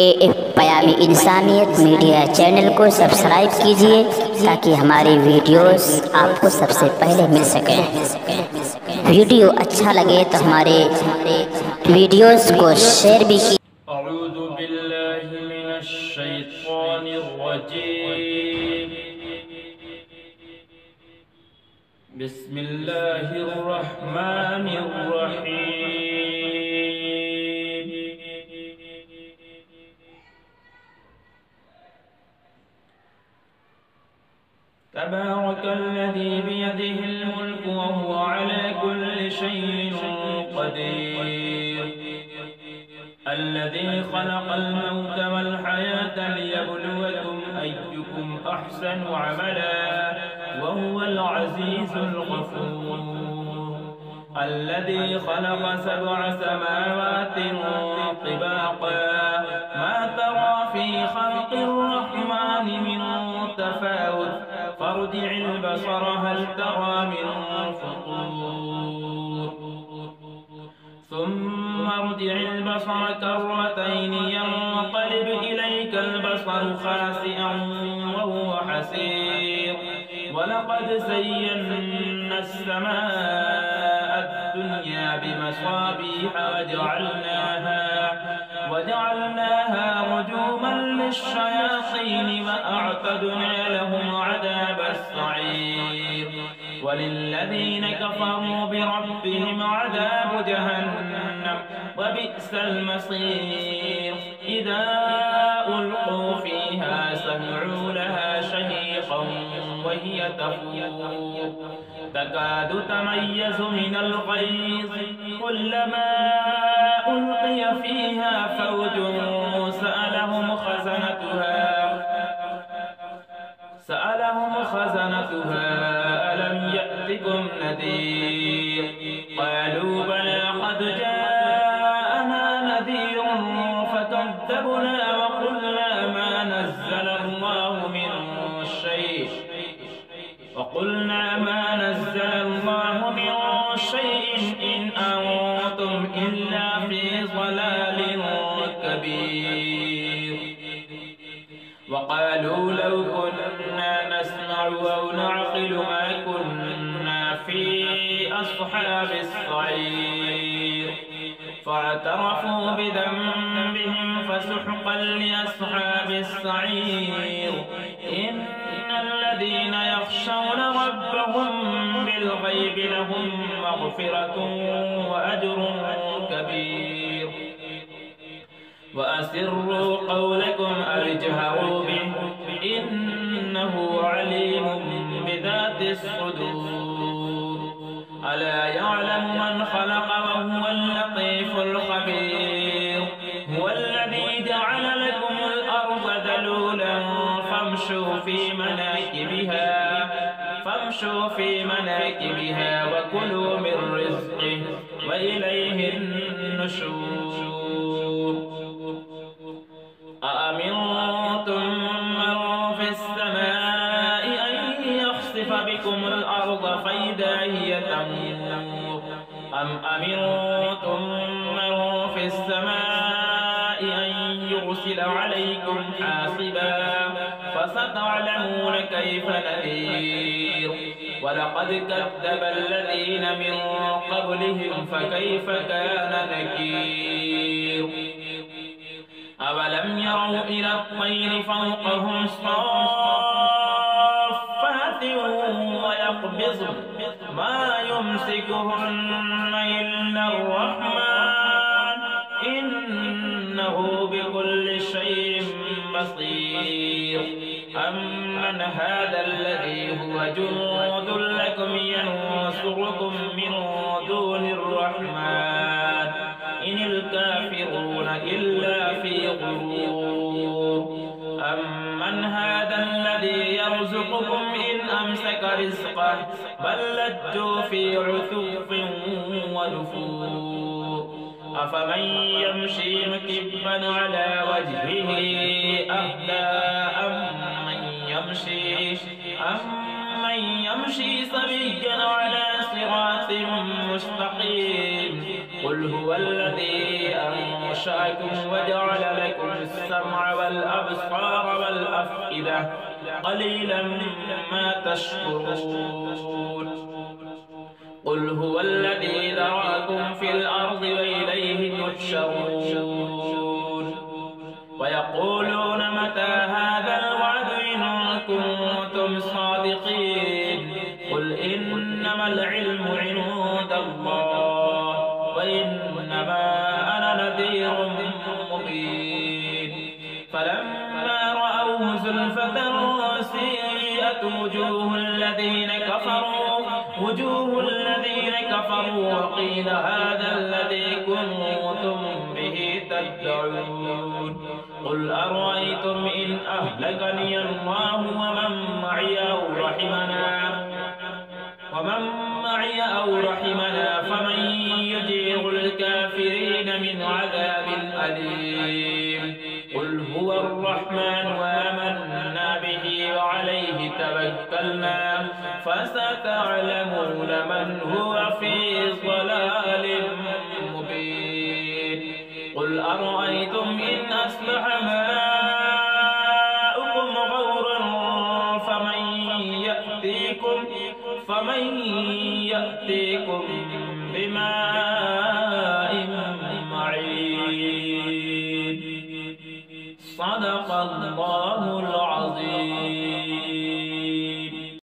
AF पयामी इंसानियत media channel को सब्सक्राइब कीजिए ताकि हमारी वीडियोस आपको सबसे पहले मिल सकें। वीडियो अच्छा लगे तो हमारे वीडियोस को शेयर भी कीजिए। अऊज़ु बिल्लाहि मिनश शैतानिर रजीम। बिस्मिल्लाहिर रहमानिर रहीम। तबारकल्लज़ी बियदिहिल मुल्कु व हुवा अला कुल्लि शैइन क़दीर। الذي خلق الموت والحياة ليبلوكم أيكم أحسن عملا وهو العزيز الغفور. الذي خلق 7 سماوات طباقا ما ترى في خلق الرحمن من تفاوت فارجع البصر هل ترى من فطور ثم ارجع البصر كرتين ينقلب إليك البصر خاسئا وهو حسير. ولقد زينا السماء الدنيا بمصابيح وجعلناها رجوما للشياطين وأعتدنا لهم عذاب السعير. وللذين كفروا بربهم عذاب جهنم وبئس المصير. إذا ألقوا فيها سمعوا لها شهيقا وهي تفور تكاد تميز من الغيظ كلما ألقي فيها فوج سألهم خزنتها ألم يأتكم نذير قالوا بلى قد جاءنا نذير فكذبنا وقلنا ما نزل الله من شيء إن أنتم إلا في ضلال كبير. وقالوا لو كنا نسمع أو نعقل ما كنا في أصحاب السعير. فاعترفوا بذنبهم فسحقا لأصحاب السعير. إن الذين يخشون ربهم بالغيب لهم مغفرة وأجر كبير. وأسروا قولكم أو اجهروا به إنه عليم بذات الصدور. ألا يعلم من خلق وهو اللطيف الخبير. هو الذي جعل لكم الأرض ذلولا فامشوا في مناكبها وكلوا من رزقه وإليه النشور. أأمنتم من في السماء أن يخسف بكم الأرض فإذا هي تمور أم أمنتم من في السماء أن يرسل عليكم حاصبا فستعلمون كيف نذير. ولقد كذب الذين من قبلهم فكيف كان نكير. أولم يروا إلى الطير فوقهم صافات ويقبضن ما يمسكهن إلا الرحمن إنه بكل شيء بصير. أمن هذا الذي هو جند لكم ينصركم من دون الرحمن إن الكافرون إلا في غرور. أمن هذا الذي يرزقكم إن أمسك رزقه بل لجوا في عتو ونفور. أفمن يمشي مكبا على وجهه أهدى أمن يمشي سويا على صراط مستقيم. قل هو الذي أنشأكم وجعل لكم السمع والأبصار والأفئدة قليلا ما تشكرون قل هو الذي ذراكم في الأرض وإليه تحشرون ويقولون متى هذا الوعد إن كنتم صادقين قل إنما العلم عند الله وإنما أنا نذير مبين فلما رأوه زلفة سيئت وجوه الذين كفروا وقيل هذا الذي كنتم به تدعون قل أرأيتم إن أهلكني الله ومن معي أو رحمنا فمن يجير الكافرين من عذاب أليم قل هو الرحمن وآمنا به وعليه توكلنا فستعلمون من هو في ضلال مبين قل أرأيتم إن أصبح ماؤكم غورا فمن يأتيكم بماء معين صدق الله